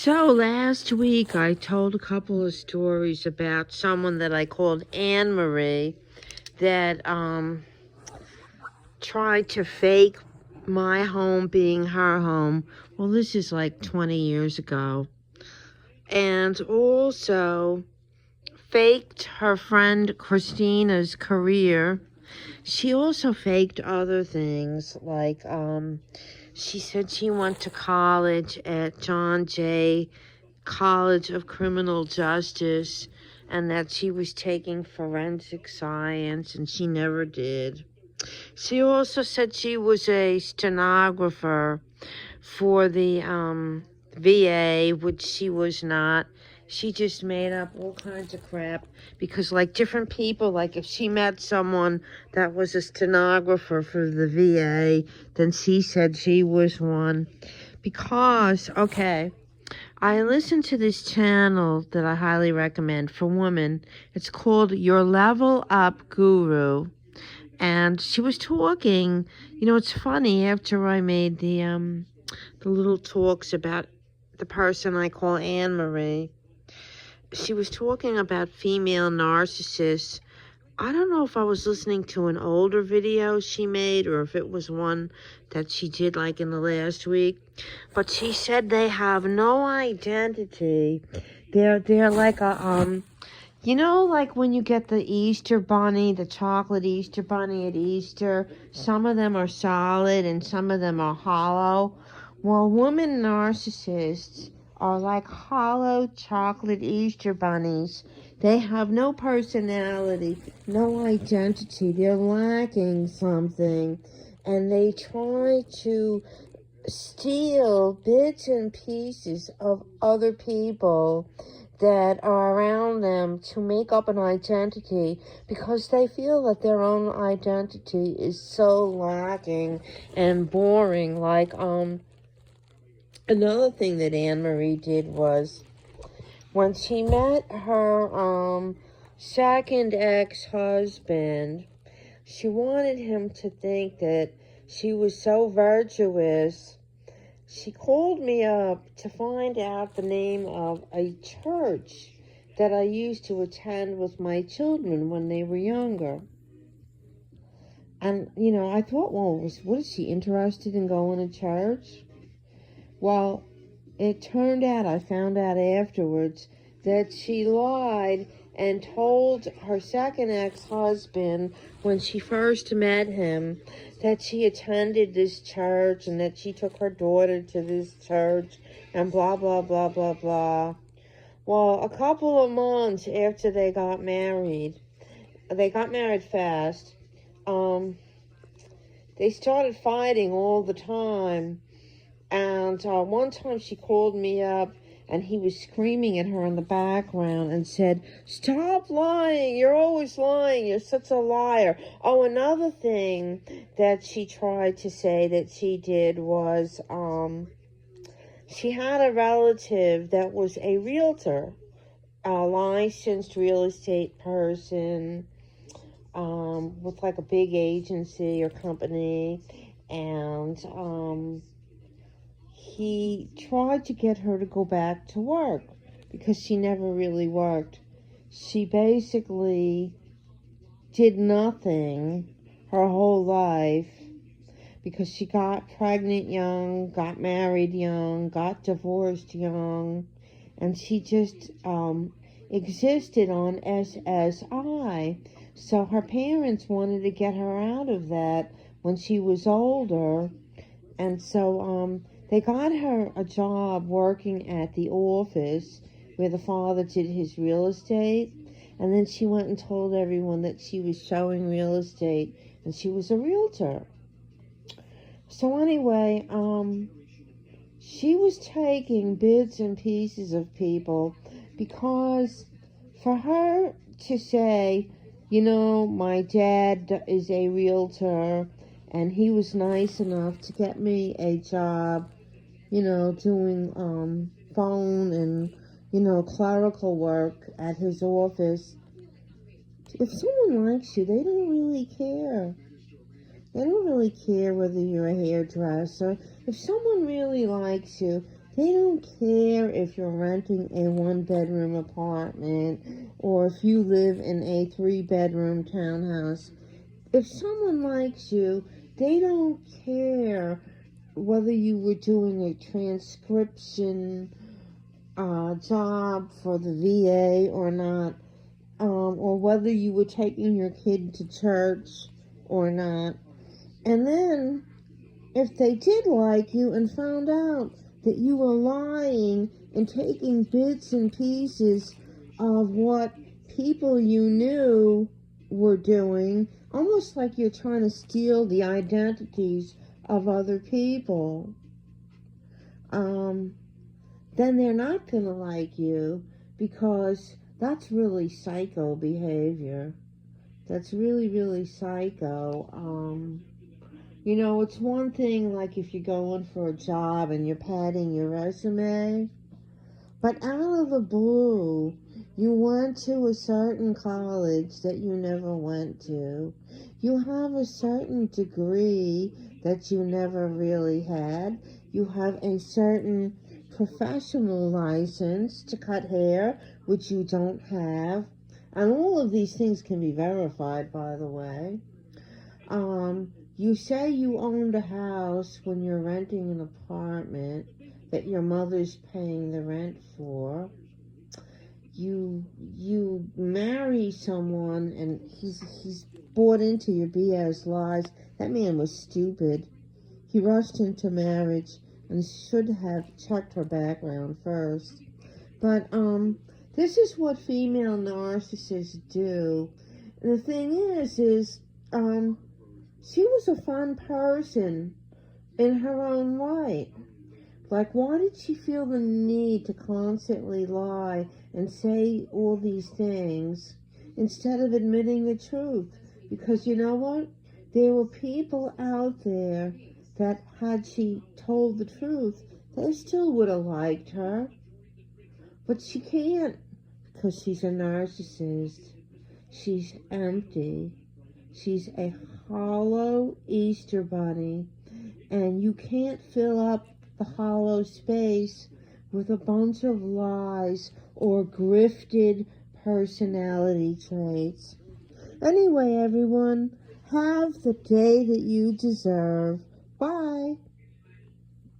So last week I told a couple of stories about someone that I called Anne Marie that tried to fake my home being her home. Well, this is like 20 years ago. And also faked her friend Christina's career. She also faked other things like she said she went to college at John Jay College of Criminal Justice and that she was taking forensic science, and she never did. She also said she was a stenographer for the VA, which she was not. She just made up all kinds of crap because, like, different people, like, if she met someone that was a stenographer for the VA, then she said she was one. Because, okay, I listened to this channel that I highly recommend for women. It's called Your Level Up Guru. And she was talking, it's funny, after I made the little talks about the person I call Anne Marie, she was talking about female narcissists. I don't know if I was listening to an older video she made or if it was one that she did like in the last week. But she said they have no identity. They're like a like when you get the Easter bunny, the chocolate Easter bunny at Easter, some of them are solid and some of them are hollow. Well, women narcissists are like hollow chocolate Easter bunnies. They have no personality, no identity. They're lacking something. And they try to steal bits and pieces of other people that are around them to make up an identity because they feel that their own identity is so lacking and boring. Like, another thing that Anne Marie did was when she met her second ex-husband, she wanted him to think that she was so virtuous. She called me up to find out the name of a church that I used to attend with my children when they were younger. And, I thought, well, what is she interested in going to church? Well, it turned out, I found out afterwards, that she lied and told her second ex-husband when she first met him that she attended this church and that she took her daughter to this church and blah, blah, blah, blah, blah. Well, a couple of months after they got married fast, they started fighting all the time. And one time she called me up and he was screaming at her in the background and said, "Stop lying, you're always lying, you're such a liar." Oh, another thing that she tried to say that she did was, she had a relative that was a realtor, a licensed real estate person, with like a big agency or company, and, he tried to get her to go back to work because she never really worked. She basically did nothing her whole life because she got pregnant young, got married young, got divorced young, and she just existed on SSI. So her parents wanted to get her out of that when she was older, and so they got her a job working at the office where the father did his real estate. And then she went and told everyone that she was showing real estate and she was a realtor. So anyway, she was taking bits and pieces of people because for her to say, my dad is a realtor and he was nice enough to get me a job, doing phone and, clerical work at his office. If someone likes you, they don't really care. They don't really care whether you're a hairdresser. If someone really likes you, They don't care if you're renting a 1-bedroom apartment or if you live in a 3-bedroom townhouse. If someone likes you, they don't care whether you were doing a transcription job for the VA or not, or whether you were taking your kid to church or not. And then, if they did like you and found out that you were lying and taking bits and pieces of what people you knew were doing, almost like you're trying to steal the identities of other people, then they're not going to like you, because that's really psycho behavior. That's really, really psycho. It's one thing like if you're going for a job and you're padding your resume, but out of the blue, you went to a certain college that you never went to. You have a certain degree that you never really had. You have a certain professional license to cut hair, which you don't have. And all of these things can be verified, by the way. You say you owned a house when you're renting an apartment that your mother's paying the rent for. You marry someone and he's bought into your BS lies. That man was stupid. He rushed into marriage and should have checked her background first. But this is what female narcissists do. And the thing is she was a fun person in her own right. Like, why did she feel the need to constantly lie and say all these things instead of admitting the truth? Because you know what? There were people out there that, had she told the truth, they still would have liked her. But she can't, because she's a narcissist. She's empty. She's a hollow Easter bunny, and you can't fill up the hollow space with a bunch of lies or grifted personality traits. Anyway, everyone, have the day that you deserve. Bye.